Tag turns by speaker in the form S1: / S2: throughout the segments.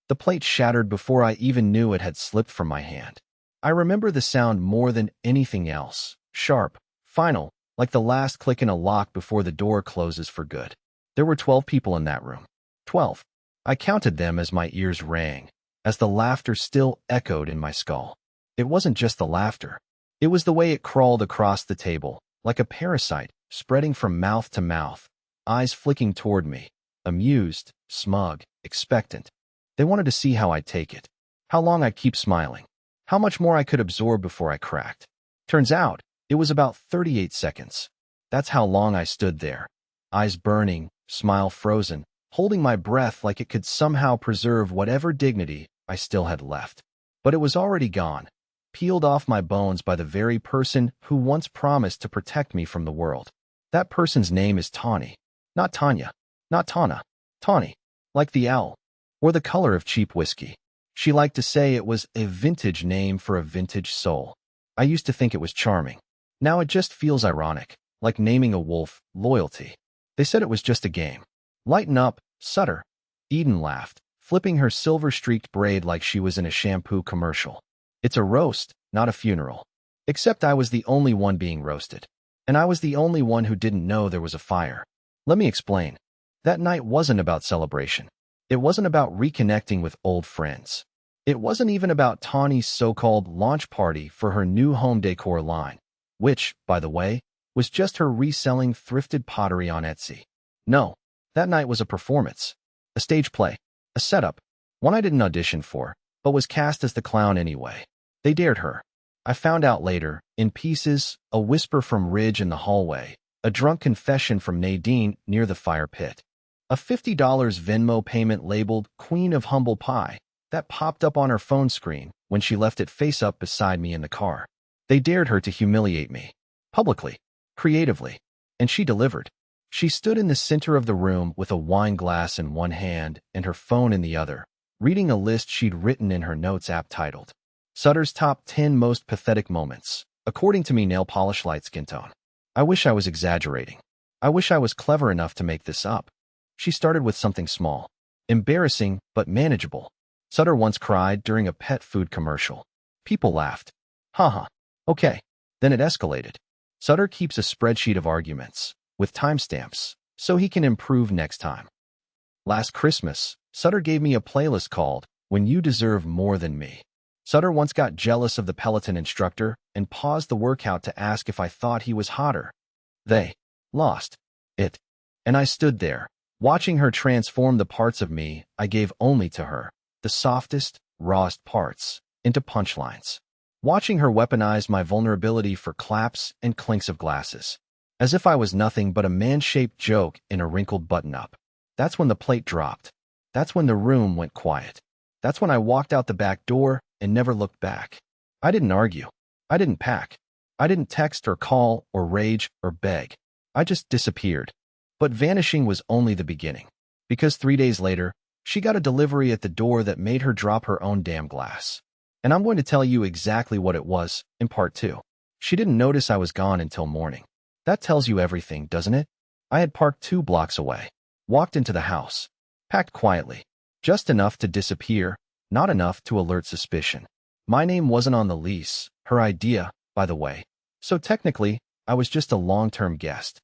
S1: The plate shattered before I even knew it had slipped from my hand. I remember the sound more than anything else. Sharp, final, like the last click in a lock before the door closes for good. There were 12 people in that room. 12. I counted them as my ears rang, as the laughter still echoed in my skull. It wasn't just the laughter. It was the way it crawled across the table, like a parasite, spreading from mouth to mouth, eyes flicking toward me, amused, smug, expectant. They wanted to see how I'd take it, how long I'd keep smiling, how much more I could absorb before I cracked. Turns out, it was about 38 seconds. That's how long I stood there, eyes burning, smile frozen, holding my breath like it could somehow preserve whatever dignity I still had left. But it was already gone, peeled off my bones by the very person who once promised to protect me from the world. That person's name is Tawny. Not Tanya. Not Tana. Tawny. Like the owl. Or the color of cheap whiskey. She liked to say it was a vintage name for a vintage soul. I used to think it was charming. Now it just feels ironic, like naming a wolf loyalty. They said it was just a game. Lighten up, Sutter. Eden laughed, flipping her silver-streaked braid like she was in a shampoo commercial. It's a roast, not a funeral. Except I was the only one being roasted. And I was the only one who didn't know there was a fire. Let me explain. That night wasn't about celebration. It wasn't about reconnecting with old friends. It wasn't even about Tawny's so-called launch party for her new home decor line, which, by the way, was just her reselling thrifted pottery on Etsy. No, that night was a performance, a stage play, a setup, one I didn't audition for, but was cast as the clown anyway. They dared her. I found out later, in pieces, a whisper from Ridge in the hallway, a drunk confession from Nadine near the fire pit, a $50 Venmo payment labeled Queen of Humble Pie that popped up on her phone screen when she left it face up beside me in the car. They dared her to humiliate me, publicly, creatively, and she delivered. She stood in the center of the room with a wine glass in one hand and her phone in the other, reading a list she'd written in her notes app titled, Sutter's Top 10 Most Pathetic Moments, according to me nail polish light skin tone. I wish I was exaggerating. I wish I was clever enough to make this up. She started with something small, embarrassing but manageable. Sutter once cried during a pet food commercial. People laughed. Haha. Okay. Then it escalated. Sutter keeps a spreadsheet of arguments, with timestamps, so he can improve next time. Last Christmas, Sutter gave me a playlist called When You Deserve More Than Me. Sutter once got jealous of the Peloton instructor and paused the workout to ask if I thought he was hotter. They lost it. And I stood there, watching her transform the parts of me I gave only to her, the softest, rawest parts, into punchlines. Watching her weaponize my vulnerability for claps and clinks of glasses, as if I was nothing but a man-shaped joke in a wrinkled button-up. That's when the plate dropped. That's when the room went quiet. That's when I walked out the back door and never looked back. I didn't argue. I didn't pack. I didn't text or call or rage or beg. I just disappeared. But vanishing was only the beginning. Because 3 days later, she got a delivery at the door that made her drop her own damn glass. And I'm going to tell you exactly what it was in part 2. She didn't notice I was gone until morning. That tells you everything, doesn't it? I had parked 2 blocks away, walked into the house, packed quietly, just enough to disappear, not enough to alert suspicion. My name wasn't on the lease, her idea, by the way. So technically, I was just a long-term guest.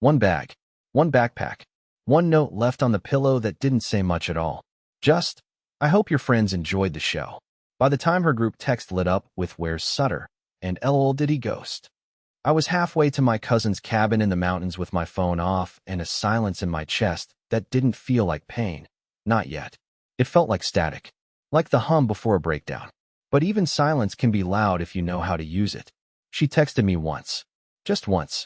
S1: 1 bag, 1 backpack, 1 note left on the pillow that didn't say much at all. Just, I hope your friends enjoyed the show. By the time her group text lit up with Where's Sutter? And LOL did he ghost? I was halfway to my cousin's cabin in the mountains with my phone off and a silence in my chest that didn't feel like pain. Not yet. It felt like static. Like the hum before a breakdown. But even silence can be loud if you know how to use it. She texted me once. Just once.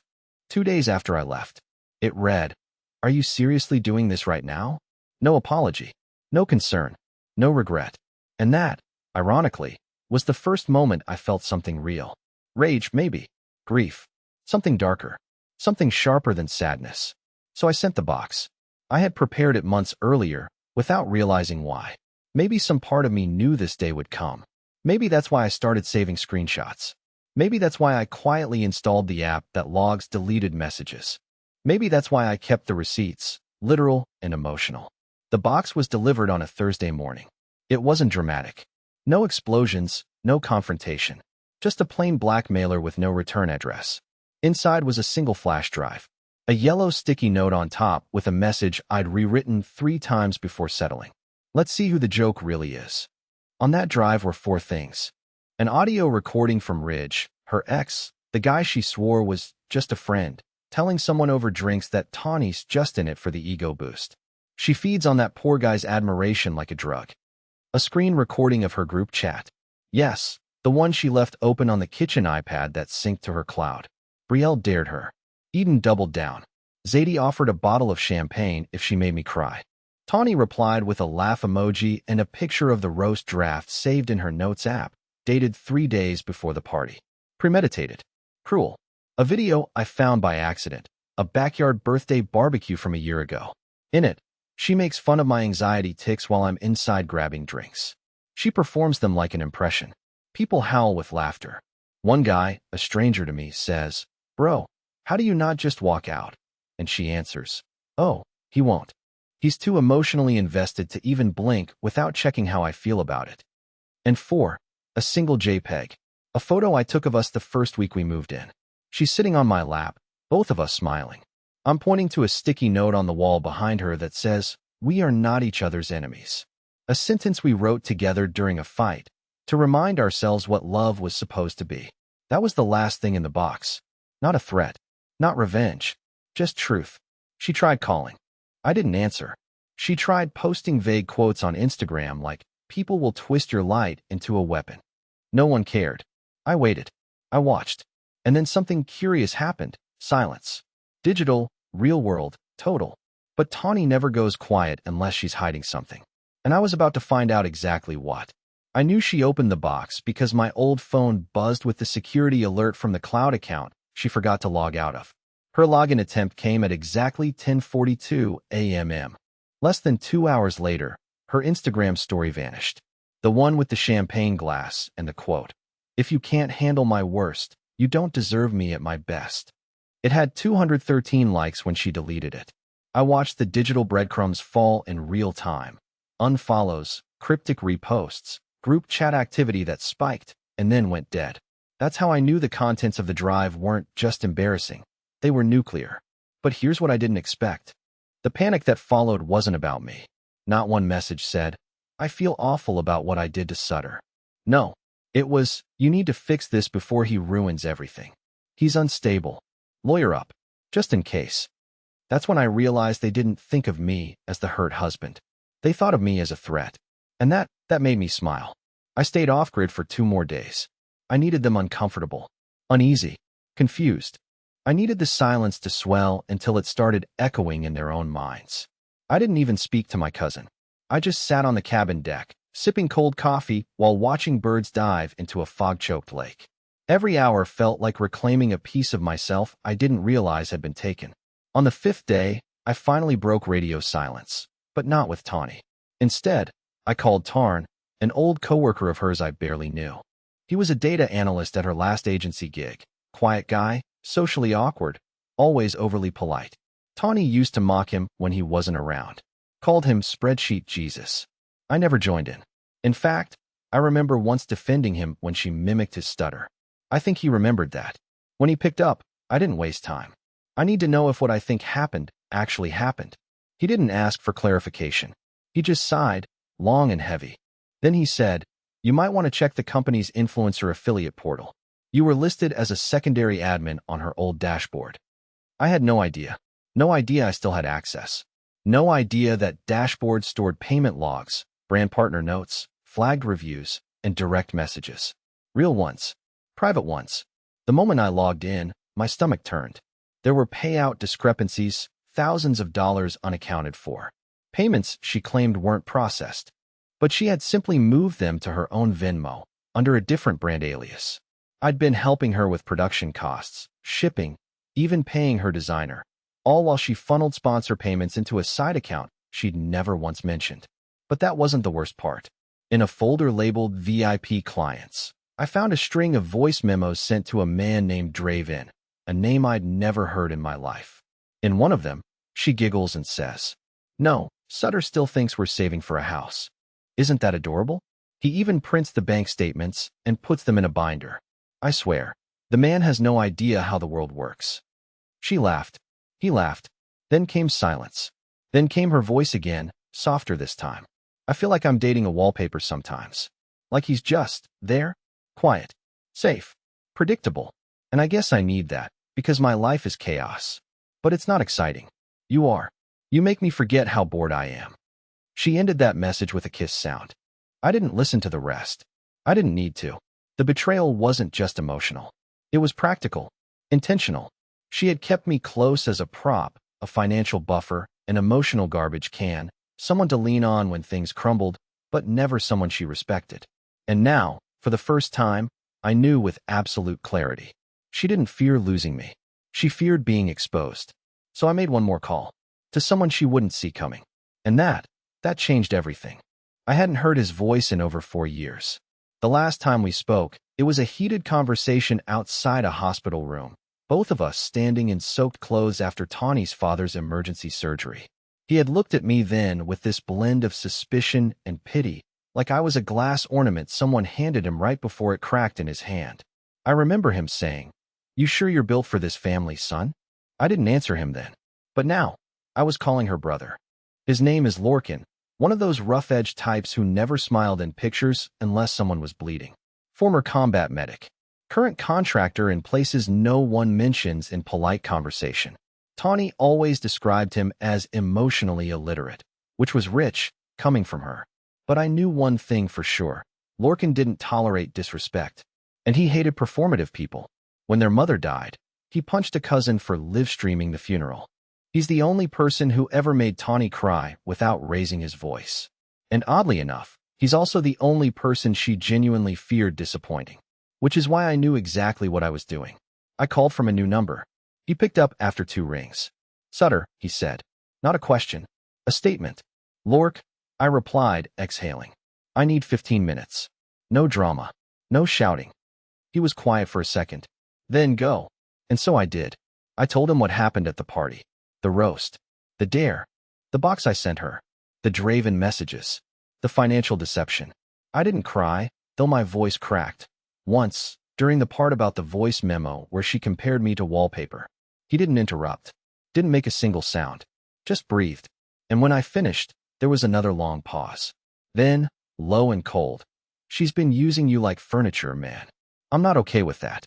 S1: 2 days after I left. It read, Are you seriously doing this right now? No apology. No concern. No regret. And that, ironically, was the first moment I felt something real. Rage, maybe. Grief. Something darker. Something sharper than sadness. So I sent the box. I had prepared it months earlier, without realizing why. Maybe some part of me knew this day would come. Maybe that's why I started saving screenshots. Maybe that's why I quietly installed the app that logs deleted messages. Maybe that's why I kept the receipts, literal and emotional. The box was delivered on a Thursday morning. It wasn't dramatic. No explosions, no confrontation. Just a plain black mailer with no return address. Inside was a single flash drive. A yellow sticky note on top with a message I'd rewritten 3 times before settling. Let's see who the joke really is. On that drive were 4 things. An audio recording from Ridge, her ex, the guy she swore was just a friend, telling someone over drinks that Tawny's just in it for the ego boost. She feeds on that poor guy's admiration like a drug. A screen recording of her group chat. Yes, the one she left open on the kitchen iPad that synced to her cloud. Brielle dared her. Eden doubled down. Zadie offered a bottle of champagne if she made me cry. Tawny replied with a laugh emoji and a picture of the roast draft saved in her notes app, dated 3 days before the party. Premeditated. Cruel. A video I found by accident. A backyard birthday barbecue from a year ago. In it, she makes fun of my anxiety tics while I'm inside grabbing drinks. She performs them like an impression. People howl with laughter. One guy, a stranger to me, says, "Bro, how do you not just walk out?" And she answers, "Oh, he won't. He's too emotionally invested to even blink without checking how I feel about it." And 4, a single JPEG. A photo I took of us the first week we moved in. She's sitting on my lap, both of us smiling. I'm pointing to a sticky note on the wall behind her that says, "We are not each other's enemies." A sentence we wrote together during a fight, to remind ourselves what love was supposed to be. That was the last thing in the box. Not a threat. Not revenge. Just truth. She tried calling. I didn't answer. She tried posting vague quotes on Instagram like, "People will twist your light into a weapon." No one cared. I waited. I watched. And then something curious happened. Silence. Digital, real world, total. But Tawny never goes quiet unless she's hiding something. And I was about to find out exactly what. I knew she opened the box because my old phone buzzed with the security alert from the cloud account she forgot to log out of. Her login attempt came at exactly 10:42 a.m. Less than 2 hours later, her Instagram story vanished. The one with the champagne glass and the quote, "If you can't handle my worst, you don't deserve me at my best." It had 213 likes when she deleted it. I watched the digital breadcrumbs fall in real time. Unfollows, cryptic reposts, group chat activity that spiked and then went dead. That's how I knew the contents of the drive weren't just embarrassing. They were nuclear. But here's what I didn't expect. The panic that followed wasn't about me. Not one message said, "I feel awful about what I did to Sutter." No, it was, "You need to fix this before he ruins everything. He's unstable. Lawyer up. Just in case." That's when I realized they didn't think of me as the hurt husband. They thought of me as a threat. And that made me smile. I stayed off-grid for 2 more days. I needed them uncomfortable, uneasy, confused. I needed the silence to swell until it started echoing in their own minds. I didn't even speak to my cousin. I just sat on the cabin deck, sipping cold coffee while watching birds dive into a fog-choked lake. Every hour felt like reclaiming a piece of myself I didn't realize had been taken. On the 5th day, I finally broke radio silence, but not with Tawny. Instead, I called Tarn, an old coworker of hers I barely knew. He was a data analyst at her last agency gig. Quiet guy, socially awkward, always overly polite. Tawny used to mock him when he wasn't around. Called him Spreadsheet Jesus. I never joined in. In fact, I remember once defending him when she mimicked his stutter. I think he remembered that. When he picked up, I didn't waste time. I need to know if what I think happened actually happened. He didn't ask for clarification. He just sighed, long and heavy. Then he said, "You might want to check the company's influencer affiliate portal. You were listed as a secondary admin on her old dashboard." I had no idea. No idea I still had access. No idea that dashboard stored payment logs, brand partner notes, flagged reviews, and direct messages. Real ones. Private ones. The moment I logged in, my stomach turned. There were payout discrepancies, thousands of dollars unaccounted for. Payments she claimed weren't processed. But she had simply moved them to her own Venmo, under a different brand alias. I'd been helping her with production costs, shipping, even paying her designer, all while she funneled sponsor payments into a side account she'd never once mentioned. But that wasn't the worst part. In a folder labeled VIP Clients, I found a string of voice memos sent to a man named Draven, a name I'd never heard in my life. In one of them, she giggles and says, "No, Sutter still thinks we're saving for a house. Isn't that adorable? He even prints the bank statements and puts them in a binder. I swear, the man has no idea how the world works. She laughed. He laughed. Then came silence. Then came her voice again, softer this time. I feel like I'm dating a wallpaper sometimes. Like he's just there, quiet, safe, predictable. And I guess I need that, because my life is chaos. But it's not exciting. You are. You make me forget how bored I am. She ended that message with a kiss sound. I didn't listen to the rest. I didn't need to. The betrayal wasn't just emotional. It was practical, intentional. She had kept me close as a prop, a financial buffer, an emotional garbage can, someone to lean on when things crumbled, but never someone she respected. And now, for the first time, I knew with absolute clarity. She didn't fear losing me. She feared being exposed. So I made one more call, to someone she wouldn't see coming. And that changed everything. I hadn't heard his voice in over 4 years. The last time we spoke, it was a heated conversation outside a hospital room, both of us standing in soaked clothes after Tawny's father's emergency surgery. He had looked at me then with this blend of suspicion and pity, like I was a glass ornament someone handed him right before it cracked in his hand. I remember him saying, "You sure you're built for this family, son?" I didn't answer him then. But now, I was calling her brother. His name is Lorcan, one of those rough-edged types who never smiled in pictures unless someone was bleeding. Former combat medic. Current contractor in places no one mentions in polite conversation. Tawny always described him as emotionally illiterate, which was rich, coming from her. But I knew one thing for sure. Lorcan didn't tolerate disrespect. And he hated performative people. When their mother died, he punched a cousin for live-streaming the funeral. He's the only person who ever made Tawny cry without raising his voice. And oddly enough, he's also the only person she genuinely feared disappointing. Which is why I knew exactly what I was doing. I called from a new number. He picked up after 2 rings. "Sutter," he said. Not a question. A statement. "Lork," I replied, exhaling. "I need 15 minutes. No drama. No shouting." He was quiet for a second. "Then go." And so I did. I told him what happened at the party. The roast. The dare. The box I sent her. The Draven messages. The financial deception. I didn't cry, though my voice cracked. Once, during the part about the voice memo where she compared me to wallpaper. He didn't interrupt. Didn't make a single sound. Just breathed. And when I finished, there was another long pause. Then, low and cold. "She's been using you like furniture, man. I'm not okay with that."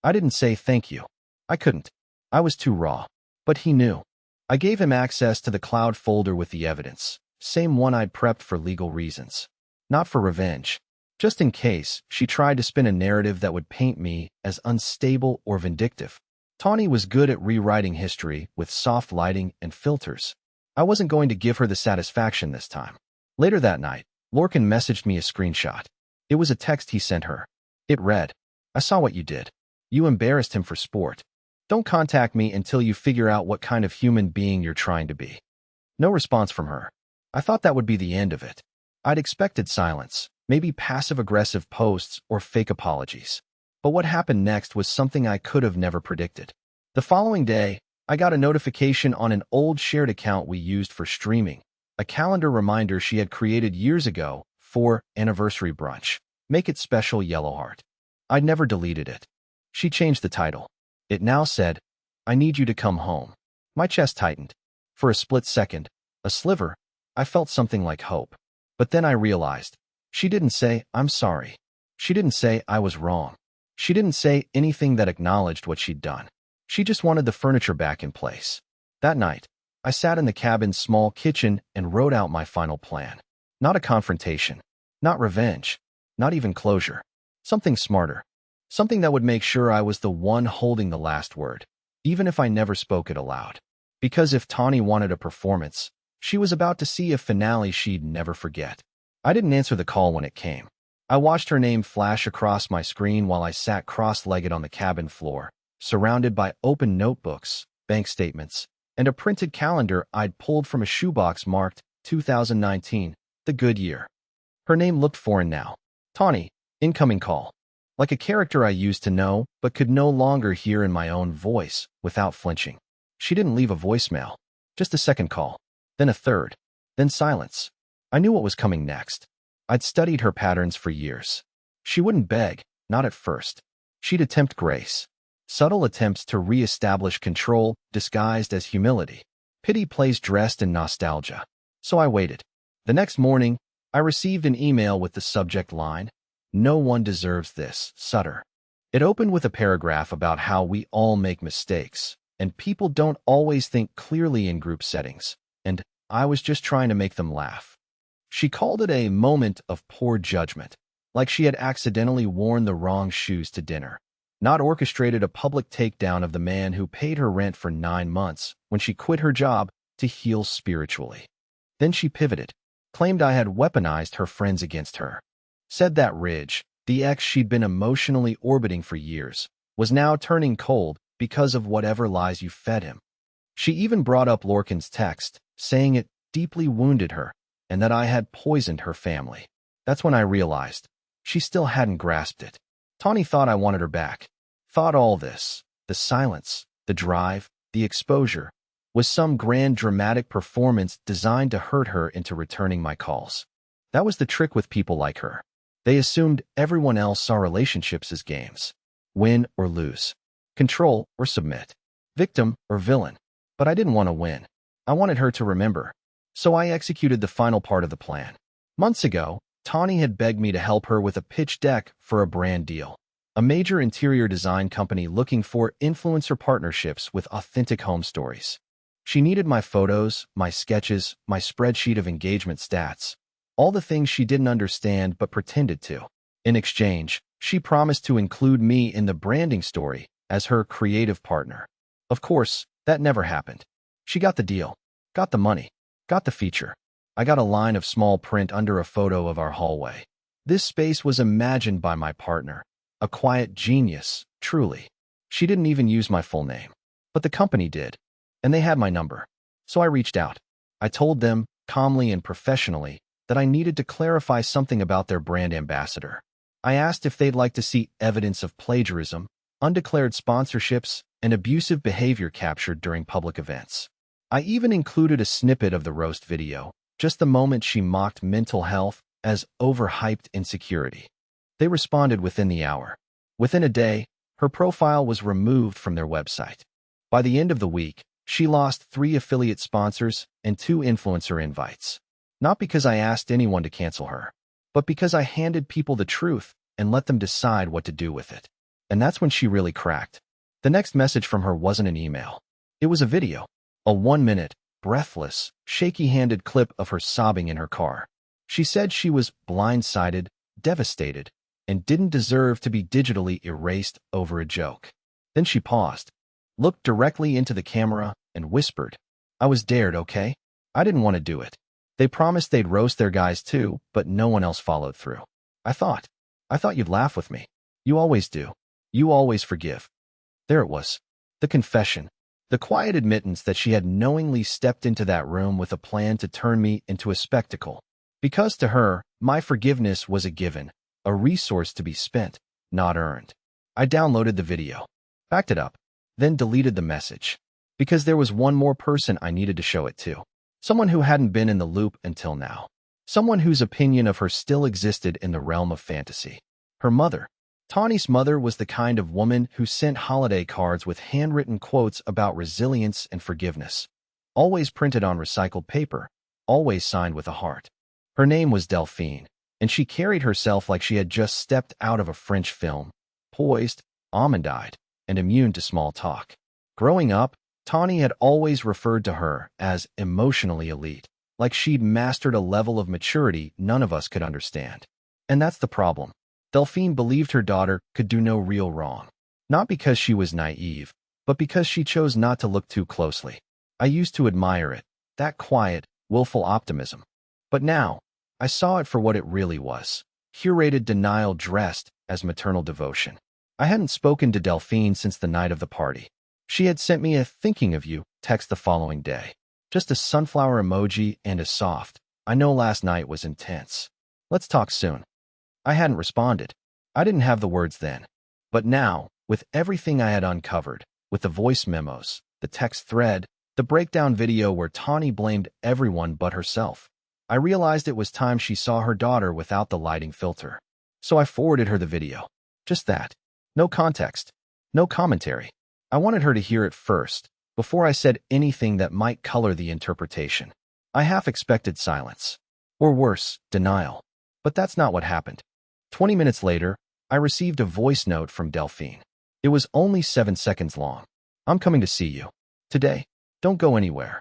S1: I didn't say thank you. I couldn't. I was too raw. But he knew. I gave him access to the cloud folder with the evidence, same one I'd prepped for legal reasons. Not for revenge. Just in case she tried to spin a narrative that would paint me as unstable or vindictive. Tawny was good at rewriting history with soft lighting and filters. I wasn't going to give her the satisfaction this time. Later that night, Lorcan messaged me a screenshot. It was a text he sent her. It read, "I saw what you did. You embarrassed him for sport. Don't contact me until you figure out what kind of human being you're trying to be." No response from her. I thought that would be the end of it. I'd expected silence, maybe passive-aggressive posts or fake apologies. But what happened next was something I could have never predicted. The following day, I got a notification on an old shared account we used for streaming, a calendar reminder she had created years ago for anniversary brunch. Make it special, yellow heart. I'd never deleted it. She changed the title. It now said, "I need you to come home." My chest tightened. For a split second, a sliver, I felt something like hope. But then I realized, she didn't say, "I'm sorry." She didn't say I was wrong. She didn't say anything that acknowledged what she'd done. She just wanted the furniture back in place. That night, I sat in the cabin's small kitchen and wrote out my final plan. Not a confrontation. Not revenge. Not even closure. Something smarter. Something that would make sure I was the one holding the last word, even if I never spoke it aloud. Because if Tawny wanted a performance, she was about to see a finale she'd never forget. I didn't answer the call when it came. I watched her name flash across my screen while I sat cross-legged on the cabin floor, surrounded by open notebooks, bank statements, and a printed calendar I'd pulled from a shoebox marked 2019, the good year. Her name looked foreign now. Tawny, incoming call. Like a character I used to know, but could no longer hear in my own voice without flinching. She didn't leave a voicemail. Just a second call. Then a third. Then silence. I knew what was coming next. I'd studied her patterns for years. She wouldn't beg, not at first. She'd attempt grace. Subtle attempts to re-establish control disguised as humility. Pity plays dressed in nostalgia. So I waited. The next morning, I received an email with the subject line, "No one deserves this, Sutter." It opened with a paragraph about how we all make mistakes, and people don't always think clearly in group settings, and I was just trying to make them laugh. She called it a moment of poor judgment, like she had accidentally worn the wrong shoes to dinner, not orchestrated a public takedown of the man who paid her rent for 9 months when she quit her job to heal spiritually. Then she pivoted, claimed I had weaponized her friends against her, said that Ridge, the ex she'd been emotionally orbiting for years, was now turning cold because of whatever lies you fed him. She even brought up Lorcan's text, saying it deeply wounded her and that I had poisoned her family. That's when I realized she still hadn't grasped it. Tawny thought I wanted her back. Thought all this, the silence, the drive, the exposure, was some grand dramatic performance designed to hurt her into returning my calls. That was the trick with people like her. They assumed everyone else saw relationships as games. Win or lose. Control or submit. Victim or villain. But I didn't want to win. I wanted her to remember. So I executed the final part of the plan. Months ago, Tawny had begged me to help her with a pitch deck for a brand deal. A major interior design company looking for influencer partnerships with authentic home stories. She needed my photos, my sketches, my spreadsheet of engagement stats. All the things she didn't understand but pretended to. In exchange, she promised to include me in the branding story as her creative partner. Of course, that never happened. She got the deal, got the money, got the feature. I got a line of small print under a photo of our hallway. This space was imagined by my partner. A quiet genius, truly. She didn't even use my full name. But the company did. And they had my number. So I reached out. I told them, calmly and professionally, that I needed to clarify something about their brand ambassador. I asked if they'd like to see evidence of plagiarism, undeclared sponsorships, and abusive behavior captured during public events. I even included a snippet of the roast video, just the moment she mocked mental health as overhyped insecurity. They responded within the hour. Within a day, her profile was removed from their website. By the end of the week, she lost 3 affiliate sponsors and 2 influencer invites. Not because I asked anyone to cancel her, but because I handed people the truth and let them decide what to do with it. And that's when she really cracked. The next message from her wasn't an email. It was a video. A 1-minute, breathless, shaky-handed clip of her sobbing in her car. She said she was blindsided, devastated, and didn't deserve to be digitally erased over a joke. Then she paused, looked directly into the camera, and whispered, "I was dared, okay? I didn't want to do it. They promised they'd roast their guys too, but no one else followed through. I thought you'd laugh with me. You always do. You always forgive." There it was. The confession. The quiet admittance that she had knowingly stepped into that room with a plan to turn me into a spectacle. Because to her, my forgiveness was a given, a resource to be spent, not earned. I downloaded the video, backed it up, then deleted the message. Because there was one more person I needed to show it to. Someone who hadn't been in the loop until now. Someone whose opinion of her still existed in the realm of fantasy. Her mother. Tawny's mother was the kind of woman who sent holiday cards with handwritten quotes about resilience and forgiveness. Always printed on recycled paper, always signed with a heart. Her name was Delphine, and she carried herself like she had just stepped out of a French film, poised, almond-eyed, and immune to small talk. Growing up, Tawny had always referred to her as emotionally elite, like she'd mastered a level of maturity none of us could understand. And that's the problem. Delphine believed her daughter could do no real wrong. Not because she was naive, but because she chose not to look too closely. I used to admire it, that quiet, willful optimism. But now, I saw it for what it really was. Curated denial dressed as maternal devotion. I hadn't spoken to Delphine since the night of the party. She had sent me a "thinking of you" text the following day. Just a sunflower emoji and a soft, "I know last night was intense. Let's talk soon." I hadn't responded. I didn't have the words then. But now, with everything I had uncovered, with the voice memos, the text thread, the breakdown video where Tawny blamed everyone but herself, I realized it was time she saw her daughter without the lighting filter. So I forwarded her the video. Just that. No context. No commentary. I wanted her to hear it first, before I said anything that might color the interpretation. I half expected silence. Or worse, denial. But that's not what happened. 20 minutes later, I received a voice note from Delphine. It was only 7 seconds long. I'm coming to see you. Today. Don't go anywhere.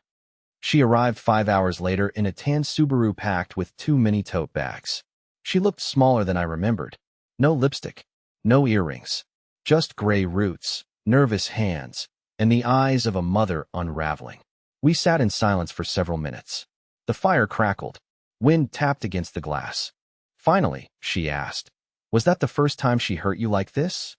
S1: She arrived 5 hours later in a tan Subaru packed with 2 mini tote bags. She looked smaller than I remembered. No lipstick. No earrings. Just gray roots, nervous hands, and the eyes of a mother unraveling. We sat in silence for several minutes. The fire crackled. Wind tapped against the glass. Finally, she asked, "Was that the first time she hurt you like this?"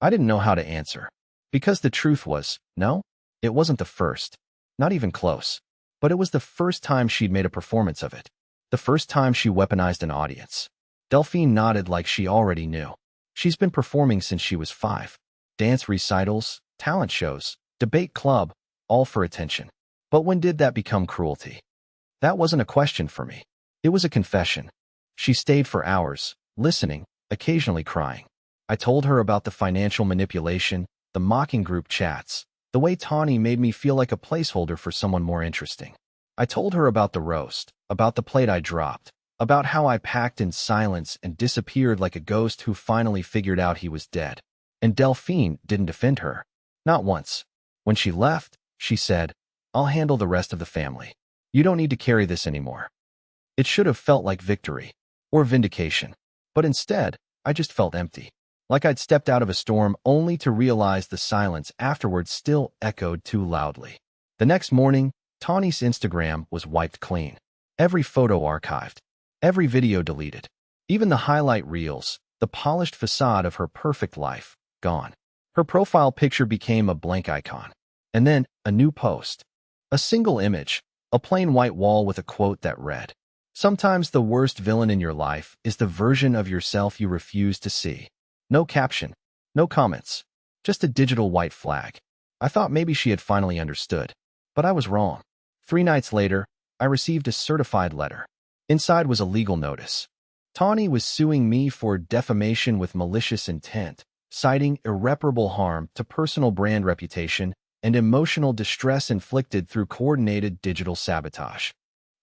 S1: I didn't know how to answer. Because the truth was, no, it wasn't the first. Not even close. But it was the first time she'd made a performance of it. The first time she weaponized an audience. Delphine nodded like she already knew. She's been performing since she was 5. Dance recitals, talent shows, debate club, all for attention. But when did that become cruelty? That wasn't a question for me. It was a confession. She stayed for hours, listening, occasionally crying. I told her about the financial manipulation, the mocking group chats, the way Tawny made me feel like a placeholder for someone more interesting. I told her about the roast, about the plate I dropped, about how I packed in silence and disappeared like a ghost who finally figured out he was dead. And Delphine didn't defend her. Not once. When she left, she said, "I'll handle the rest of the family. You don't need to carry this anymore." It should have felt like victory. Or vindication. But instead, I just felt empty. Like I'd stepped out of a storm only to realize the silence afterwards still echoed too loudly. The next morning, Tawny's Instagram was wiped clean. Every photo archived. Every video deleted. Even the highlight reels, the polished facade of her perfect life, gone. Her profile picture became a blank icon. And then, a new post. A single image, a plain white wall with a quote that read, "Sometimes the worst villain in your life is the version of yourself you refuse to see." No caption, no comments, just a digital white flag. I thought maybe she had finally understood, but I was wrong. 3 nights later, I received a certified letter. Inside was a legal notice. Tawny was suing me for defamation with malicious intent, citing irreparable harm to personal brand reputation and emotional distress inflicted through coordinated digital sabotage.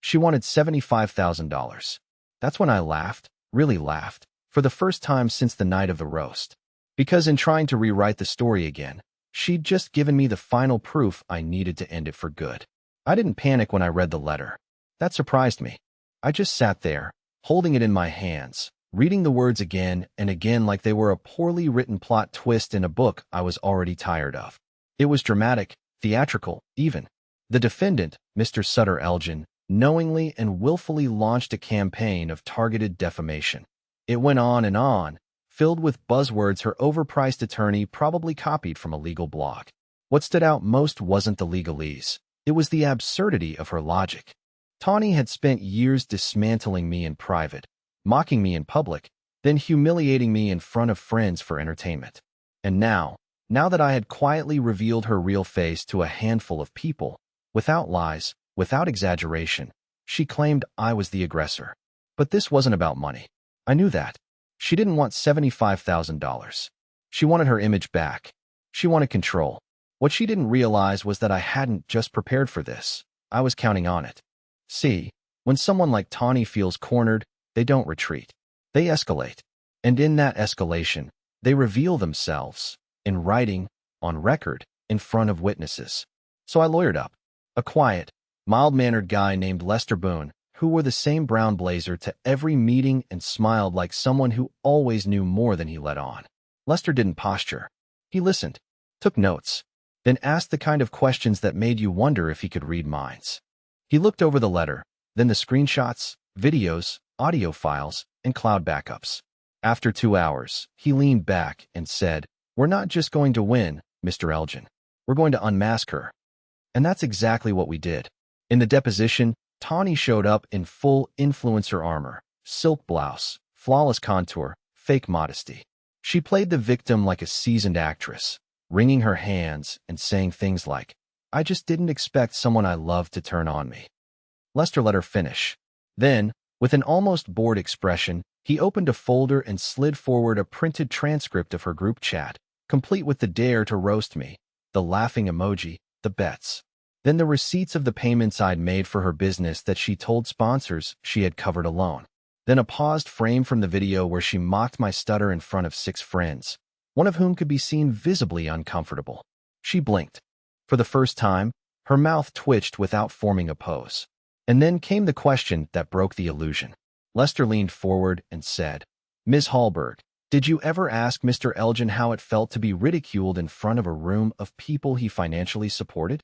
S1: She wanted $75,000. That's when I laughed, really laughed, for the first time since the night of the roast. Because in trying to rewrite the story again, she'd just given me the final proof I needed to end it for good. I didn't panic when I read the letter. That surprised me. I just sat there, holding it in my hands, reading the words again and again like they were a poorly written plot twist in a book I was already tired of. It was dramatic, theatrical, even. The defendant, Mr. Sutter Elgin, knowingly and willfully launched a campaign of targeted defamation. It went on, filled with buzzwords her overpriced attorney probably copied from a legal blog. What stood out most wasn't the legalese. It was the absurdity of her logic. Tawny had spent years dismantling me in private, mocking me in public, then humiliating me in front of friends for entertainment. And now that I had quietly revealed her real face to a handful of people, without lies, without exaggeration, she claimed I was the aggressor. But this wasn't about money. I knew that. She didn't want $75,000. She wanted her image back. She wanted control. What she didn't realize was that I hadn't just prepared for this. I was counting on it. See, when someone like Tawny feels cornered, they don't retreat. They escalate. And in that escalation, they reveal themselves, in writing, on record, in front of witnesses. So I lawyered up. A quiet, mild-mannered guy named Lester Boone, who wore the same brown blazer to every meeting and smiled like someone who always knew more than he let on. Lester didn't posture. He listened, took notes, then asked the kind of questions that made you wonder if he could read minds. He looked over the letter, then the screenshots, videos, audio files, and cloud backups. After 2 hours, he leaned back and said, "We're not just going to win, Mr. Elgin. We're going to unmask her." And that's exactly what we did. In the deposition, Tawny showed up in full influencer armor, silk blouse, flawless contour, fake modesty. She played the victim like a seasoned actress, wringing her hands and saying things like, "I just didn't expect someone I loved to turn on me." Lester let her finish. Then, with an almost bored expression, he opened a folder and slid forward a printed transcript of her group chat, complete with the dare to roast me, the laughing emoji, the bets. Then the receipts of the payments I'd made for her business that she told sponsors she had covered alone. Then a paused frame from the video where she mocked my stutter in front of 6 friends, one of whom could be seen visibly uncomfortable. She blinked. For the first time, her mouth twitched without forming a pose. And then came the question that broke the illusion. Lester leaned forward and said, "Ms. Hallberg, did you ever ask Mr. Elgin how it felt to be ridiculed in front of a room of people he financially supported?"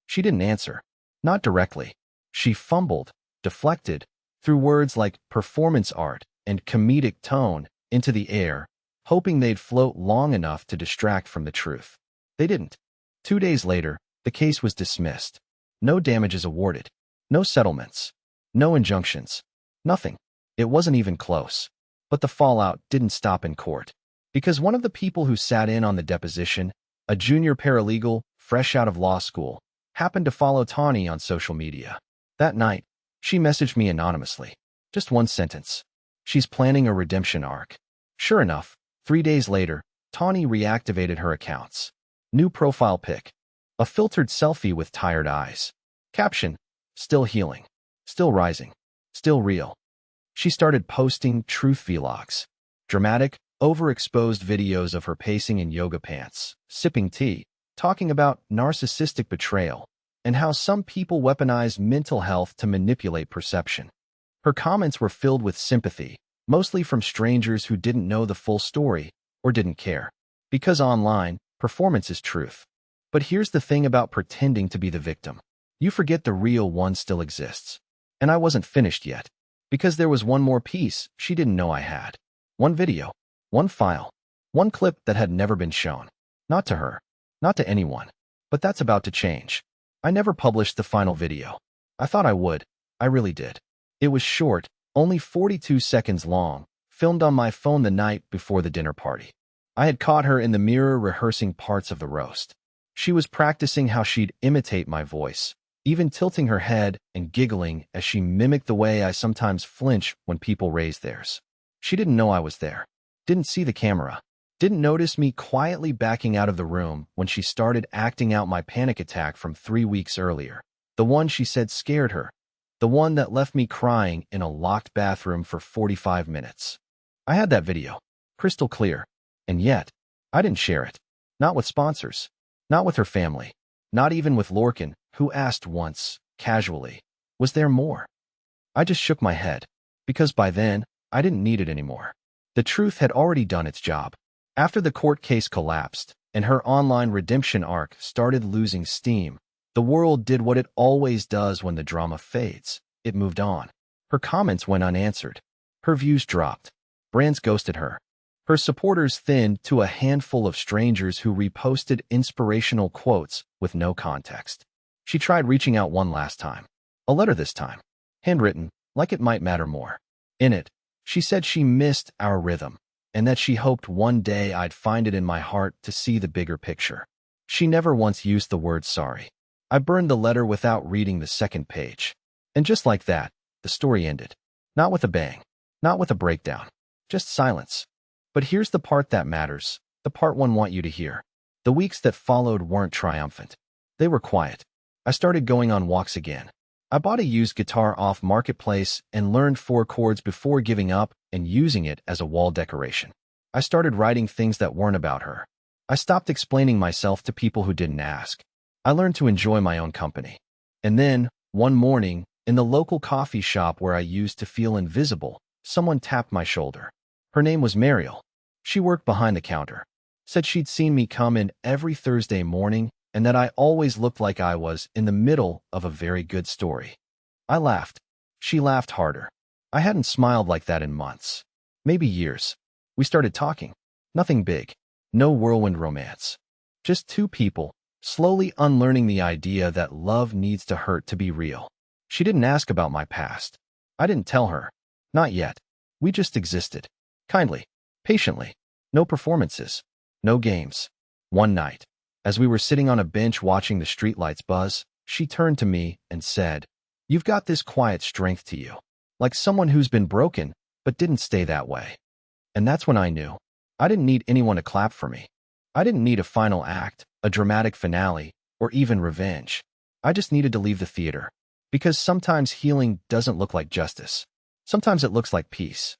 S1: She didn't answer. Not directly. She fumbled, deflected, threw words like performance art and comedic tone into the air, hoping they'd float long enough to distract from the truth. They didn't. 2 days later, the case was dismissed. No damages awarded. No settlements. No injunctions. Nothing. It wasn't even close. But the fallout didn't stop in court. Because one of the people who sat in on the deposition, a junior paralegal fresh out of law school, happened to follow Tawny on social media. That night, she messaged me anonymously. Just one sentence. She's planning a redemption arc. Sure enough, 3 days later, Tawny reactivated her accounts. New profile pic. A filtered selfie with tired eyes. Caption, "Still healing. Still rising. Still real." She started posting truth vlogs. Dramatic, overexposed videos of her pacing in yoga pants, sipping tea, talking about narcissistic betrayal, and how some people weaponize mental health to manipulate perception. Her comments were filled with sympathy, mostly from strangers who didn't know the full story or didn't care. Because online, performance is truth. But here's the thing about pretending to be the victim. You forget the real one still exists. And I wasn't finished yet. Because there was one more piece she didn't know I had. One video. One file. One clip that had never been shown. Not to her. Not to anyone. But that's about to change. I never published the final video. I thought I would. I really did. It was short, only 42 seconds long, filmed on my phone the night before the dinner party. I had caught her in the mirror rehearsing parts of the roast. She was practicing how she'd imitate my voice, even tilting her head and giggling as she mimicked the way I sometimes flinch when people raise theirs. She didn't know I was there. Didn't see the camera. Didn't notice me quietly backing out of the room when she started acting out my panic attack from 3 weeks earlier. The one she said scared her. The one that left me crying in a locked bathroom for 45 minutes. I had that video. Crystal clear. And yet, I didn't share it. Not with sponsors. Not with her family. Not even with Lorcan, who asked once, casually, was there more? I just shook my head. Because by then, I didn't need it anymore. The truth had already done its job. After the court case collapsed, and her online redemption arc started losing steam, the world did what it always does when the drama fades. It moved on. Her comments went unanswered. Her views dropped. Brands ghosted her. Her supporters thinned to a handful of strangers who reposted inspirational quotes with no context. She tried reaching out one last time. A letter this time. Handwritten, like it might matter more. In it, she said she missed our rhythm, and that she hoped one day I'd find it in my heart to see the bigger picture. She never once used the word sorry. I burned the letter without reading the second page. And just like that, the story ended. Not with a bang. Not with a breakdown. Just silence. But here's the part that matters, the part one want you to hear. The weeks that followed weren't triumphant. They were quiet. I started going on walks again. I bought a used guitar off Marketplace and learned 4 chords before giving up and using it as a wall decoration. I started writing things that weren't about her. I stopped explaining myself to people who didn't ask. I learned to enjoy my own company. And then, one morning, in the local coffee shop where I used to feel invisible, someone tapped my shoulder. Her name was Mariel. She worked behind the counter. Said she'd seen me come in every Thursday morning and that I always looked like I was in the middle of a very good story. I laughed. She laughed harder. I hadn't smiled like that in months. Maybe years. We started talking. Nothing big. No whirlwind romance. Just 2 people, slowly unlearning the idea that love needs to hurt to be real. She didn't ask about my past. I didn't tell her. Not yet. We just existed. Kindly. Patiently. No performances. No games. One night, as we were sitting on a bench watching the streetlights buzz, she turned to me and said, "You've got this quiet strength to you. like someone who's been broken but didn't stay that way. And that's when I knew. I didn't need anyone to clap for me. I didn't need a final act, a dramatic finale, or even revenge. I just needed to leave the theater. Because sometimes healing doesn't look like justice. Sometimes it looks like peace.